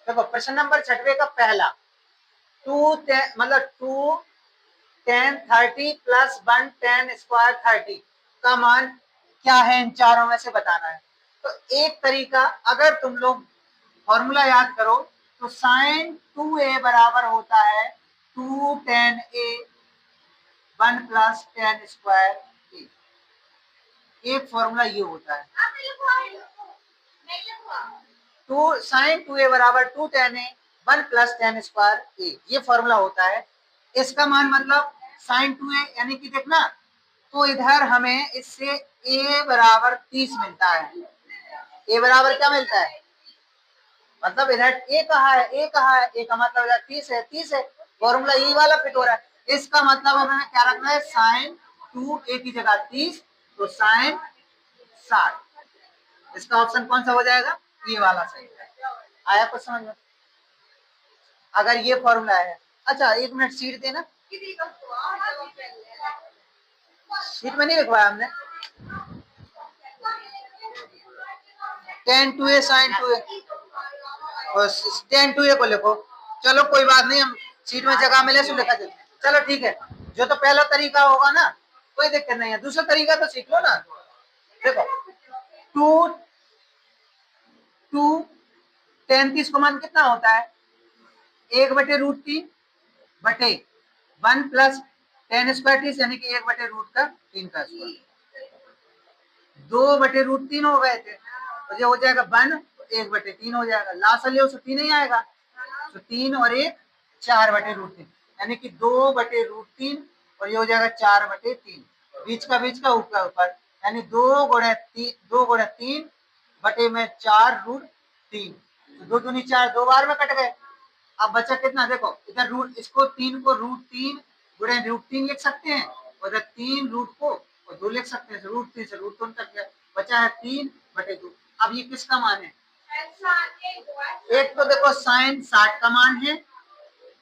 देखो प्रश्न नंबर 6 का पहला 2 10 30 प्लस 1 10 स्क्वायर 30 का मान क्या है, इन चारों में से बताना है। तो एक तरीका, अगर तुम लोग फॉर्मूला याद करो तो साइन 2a बराबर होता है 2 10 a 1 प्लस 10 स्क्वायर a। एक फॉर्मूला ये होता है, टू साइन 2a बराबर 2 10 a 1 प्लस 10 स्क्वायर a, ये फॉर्मूला होता है। इसका मान मतलब साइन 2a, यानी कि देखना, तो इधर हमें इससे a बराबर 30 मिलता है। a बराबर क्या मिलता है, मतलब इधर a कहा है, a कहा है, a का मतलब इधर 30 है, 30 है, फॉर्मूला यही वाला फिट हो रहा है। इसका मतलब हमें क्या रखना है, साइन 2a की जगह 30, तो साइन 60। इसका ऑप्शन कौन सा हो जाएगा, ये वाला सही है। आया कुछ समझ में, अगर ये फॉर्मूला है। अच्छा एक मिनट, सीट देना, सीट में नहीं लिखवाया हमने, ten to A sign 2a और टेन 2a को लिखो। चलो कोई बात नहीं, हम सीट में जगह मिले तो लिखा जाए। चलो ठीक है, जो तो पहला तरीका होगा ना कोई दिक्कत नहीं है, दूसरा तरीका तो सीख लो ना। देखो टू 10 का मान कितना होता है, 1/√3 बटे 1 प्लस 10 स्क्वायर 30, यानी कि 1/√3 का स्क्वायर। 2/√3 हो गए थे, तो ये हो जाएगा 1, 1/3 हो जाएगा, लास्ट वाले उसको 3 नहीं आएगा, तो 3 और 1 4/√3, यानी कि 2/√3, और ये हो जाएगा 4/3, बीच का ऊपर ऊपर, यानी 2 × 3 बटे में 4√3, तो 2 दूनी 4, 2 बार में कट गए। अब बचा कितना, देखो इधर रूट, इसको 3 को √3 गुणे √3 लिख सकते हैं, और 3 रूट को और 2 लिख सकते हैं, √3 से √2 तक गया, बचा है 3/2। अब ये किसका मान है, एक तो देखो साइन 60 का मान है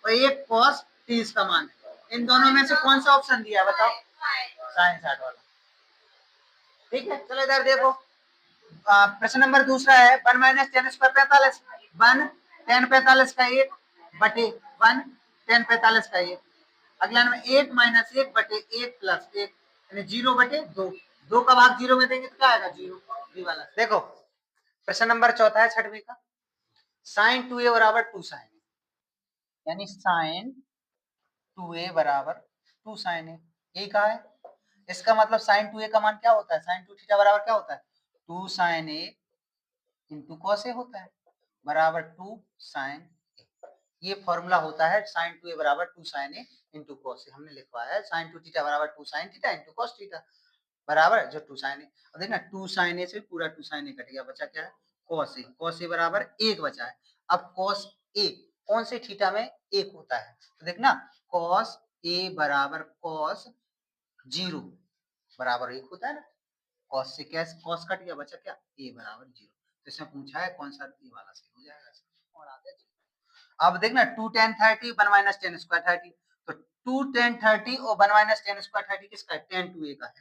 और एक कॉस 30 का मान है। इन दोनों में से कौन सा ऑप्शन दिया बताओ, साइन 60 वाला। ठीक है, चलो इधर देखो, प्रश्न नंबर दूसरा है 1 माइनस 10 स्क्वायर 45, 1 10 45 का 1 बटे 1 10 45 का 1। अगला में 1 माइनस 1 बटे 1 प्लस 1, यानी 0/2, 2 का भाग 0 में देंगे तो क्या आएगा, 0, ये वाला। देखो प्रश्न नंबर चौथा है 6वीं का, साइन 2a बराबर 2 साइन ए, यानी साइन 2a बराबर 2 साइन ए, यही कहा है। इसका मतलब साइन 2a का मान क्या होता है, साइन 2 थीटा बराबर क्या होता है, 2 sign A into cos A होता है, बराबर 2 साइन ए। ये फॉर्मूला होता है साइन 2a बराबर 2 sign A into cos A, हमने लिखवाया है साइन 2 थीटा बराबर 2 sine theta into cos theta बराबर जो 2 साइन ए। अब देखना 2 साइन ए से पूरा 2 साइन ए कट गया, बचा क्या है, कॉस ए, कॉस ए बराबर 1 बचा है। अब कॉस ए कौन से थीटा में 1 होता है, तो देखना कॉस ए बराबर कॉस 0 बराबर 1 होता है ना, कॉस से क्या, कॉस कट गया, बचा क्या, ए बराबर 0। तो इसमें पूछा है कौन सा, ए वाला सही हो जाएगा, और आगे अब देखना 2 10 30 1 माइनस 10 स्क्वायर 30, तो 2 10 30 और 1 माइनस 10 स्क्वायर 30 किसका है, 10 2a का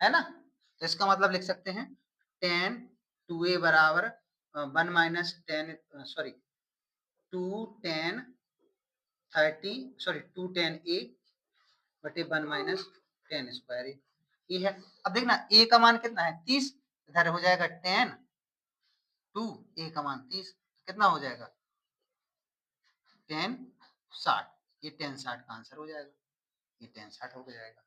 है ना। तो इसका मतलब लिख सकते हैं 10 2a बराबर 1 माइनस 10 सॉरी 2 10 30 सॉरी 2 10 a बटे 1 माइनस 10 स्क्वायर ए, ये है। अब देखना a का मान कितना है 30, इधर हो जाएगा 10 2 a का मान 30, कितना हो जाएगा 10 60, ये 10 60 का आंसर हो जाएगा, ये 10 60 हो जाएगा।